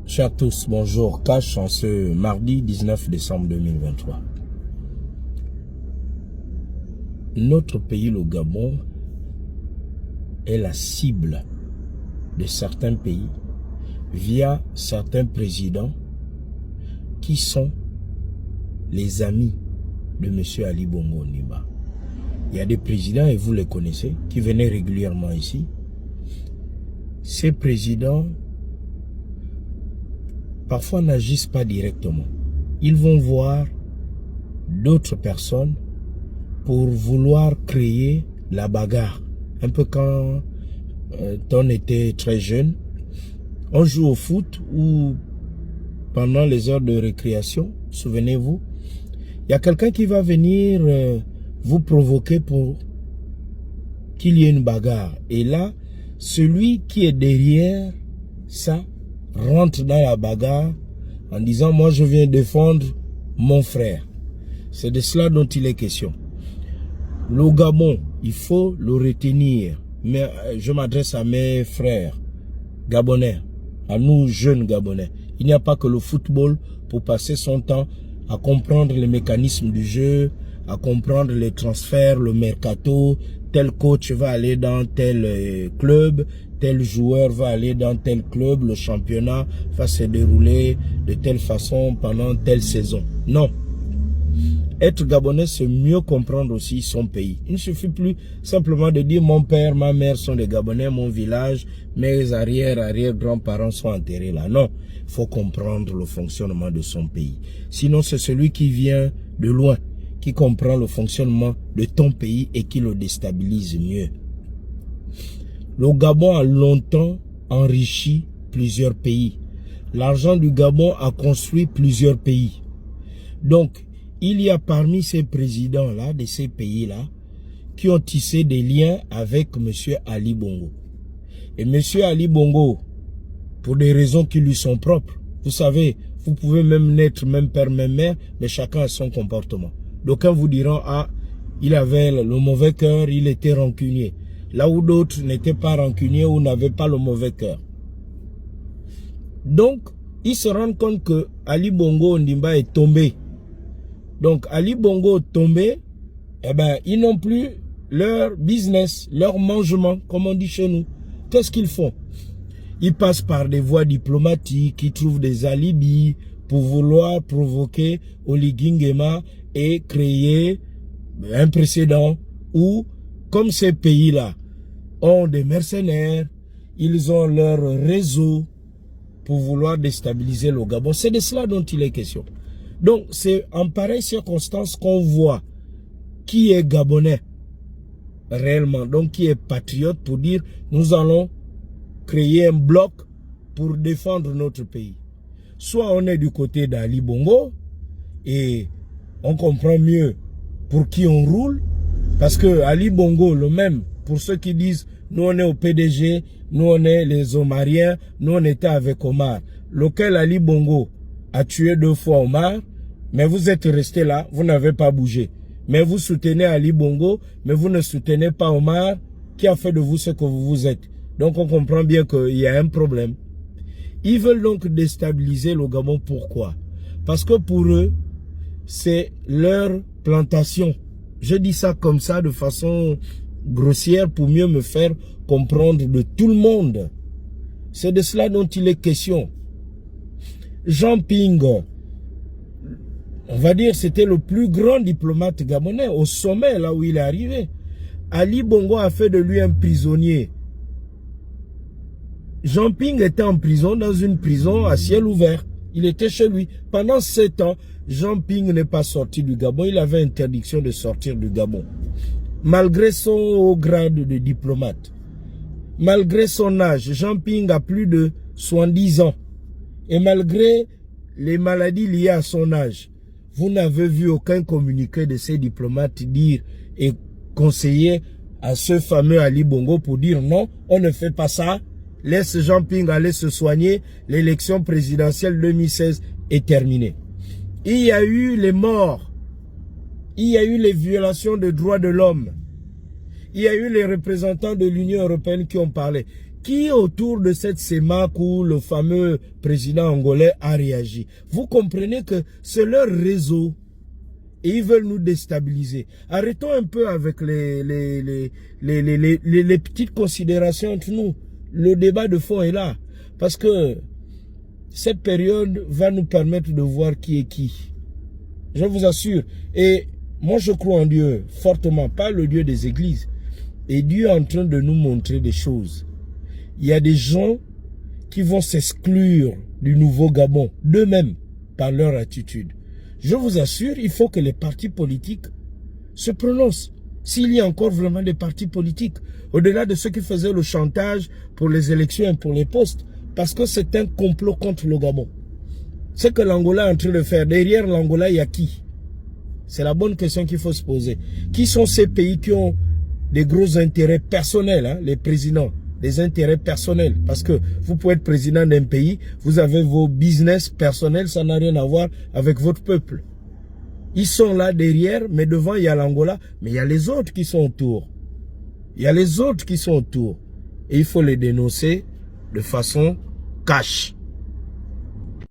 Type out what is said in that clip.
Chers tous, bonjour. Cash en ce mardi 19 décembre 2023. Notre pays, le Gabon, est la cible de certains pays via certains présidents qui sont les amis de M. Ali Bongo Ondimba. Il y a des présidents, et vous les connaissez, qui venaient régulièrement ici. Ces présidents parfois n'agissent pas directement. Ils vont voir d'autres personnes pour vouloir créer la bagarre. Un peu quand on était très jeune, on joue au foot ou pendant les heures de récréation, souvenez-vous, il y a quelqu'un qui va venir vous provoquer pour qu'il y ait une bagarre. Et là, celui qui est derrière ça rentre dans la bagarre en disant « moi je viens défendre mon frère ». C'est de cela dont il est question. Le Gabon, il faut le retenir. Mais je m'adresse à mes frères gabonais, à nous jeunes Gabonais. Il n'y a pas que le football pour passer son temps à comprendre les mécanismes du jeu, à comprendre les transferts, le mercato. Tel coach va aller dans tel club, tel joueur va aller dans tel club, le championnat va se dérouler de telle façon pendant telle saison. Non. Être Gabonais, c'est mieux comprendre aussi son pays. Il ne suffit plus simplement de dire mon père, ma mère sont des Gabonais, mon village, mes arrière-grands-parents sont enterrés là. Non, il faut comprendre le fonctionnement de son pays. Sinon, c'est celui qui vient de loin qui comprend le fonctionnement de ton pays et qui le déstabilise mieux. Le Gabon a longtemps enrichi plusieurs pays. L'argent du Gabon a construit plusieurs pays. Donc, il y a parmi ces présidents-là, de ces pays-là, qui ont tissé des liens avec M. Ali Bongo. Et M. Ali Bongo, pour des raisons qui lui sont propres, vous savez, vous pouvez même naître même père, même mère, mais chacun a son comportement. D'aucuns vous diront, ah, il avait le mauvais cœur, il était rancunier. Là où d'autres n'étaient pas rancuniers ou n'avaient pas le mauvais cœur. Donc, ils se rendent compte que Ali Bongo Ondimba est tombé. Donc, Ali Bongo tombé, eh ben, ils n'ont plus leur business, leur mangement, comme on dit chez nous. Qu'est-ce qu'ils font? Ils passent par des voies diplomatiques, ils trouvent des alibis pour vouloir provoquer Oligui Nguema et créer un précédent où, comme ces pays-là ont des mercenaires, ils ont leur réseau pour vouloir déstabiliser le Gabon. C'est de cela dont il est question. Donc, c'est en pareille circonstance qu'on voit qui est Gabonais réellement, donc qui est patriote pour dire nous allons créer un bloc pour défendre notre pays. Soit on est du côté d'Ali Bongo et on comprend mieux pour qui on roule, parce que Ali Bongo, le même, pour ceux qui disent nous on est au PDG, nous on est les Omariens, nous on était avec Omar, lequel Ali Bongo a tué 2 fois Omar, mais vous êtes resté là, vous n'avez pas bougé. Mais vous soutenez Ali Bongo, mais vous ne soutenez pas Omar, qui a fait de vous ce que vous êtes. Donc on comprend bien qu'il y a un problème. Ils veulent donc déstabiliser le Gabon. Pourquoi? Parce que pour eux, c'est leur plantation. Je dis ça comme ça de façon grossière pour mieux me faire comprendre de tout le monde. C'est de cela dont il est question. Jean Ping, on va dire c'était le plus grand diplomate gabonais au sommet là où il est arrivé. Ali Bongo a fait de lui un prisonnier. Jean Ping était en prison, dans une prison à ciel ouvert. Il était chez lui. Pendant 7 ans, Jean Ping n'est pas sorti du Gabon. Il avait interdiction de sortir du Gabon. Malgré son haut grade de diplomate, malgré son âge, Jean Ping a plus de 70 ans. Et malgré les maladies liées à son âge, vous n'avez vu aucun communiqué de ces diplomates dire et conseiller à ce fameux Ali Bongo pour dire non, on ne fait pas ça. Laisse Jean Ping aller se soigner. L'élection présidentielle 2016 est terminée. Il y a eu les morts. Il y a eu les violations des droits de l'homme. Il y a eu les représentants de l'Union européenne qui ont parlé. Qui autour de cette CEMAC où le fameux président angolais a réagi? Vous comprenez que c'est leur réseau et ils veulent nous déstabiliser. Arrêtons un peu avec les petites considérations entre nous. Le débat de fond est là. Parce que cette période va nous permettre de voir qui est qui. Je vous assure. Et moi, je crois en Dieu fortement, pas le Dieu des églises. Et Dieu est en train de nous montrer des choses. Il y a des gens qui vont s'exclure du nouveau Gabon, d'eux-mêmes, par leur attitude. Je vous assure, il faut que les partis politiques se prononcent. S'il y a encore vraiment des partis politiques, au-delà de ceux qui faisaient le chantage pour les élections et pour les postes, parce que c'est un complot contre le Gabon. Ce que l'Angola est en train de faire, derrière l'Angola, il y a qui? C'est la bonne question qu'il faut se poser. Qui sont ces pays qui ont des gros intérêts personnels, hein, les présidents, des intérêts personnels? Parce que vous pouvez être président d'un pays, vous avez vos business personnels, ça n'a rien à voir avec votre peuple. Ils sont là derrière, mais devant il y a l'Angola, mais il y a les autres qui sont autour. Il y a les autres qui sont autour. Et il faut les dénoncer de façon cash.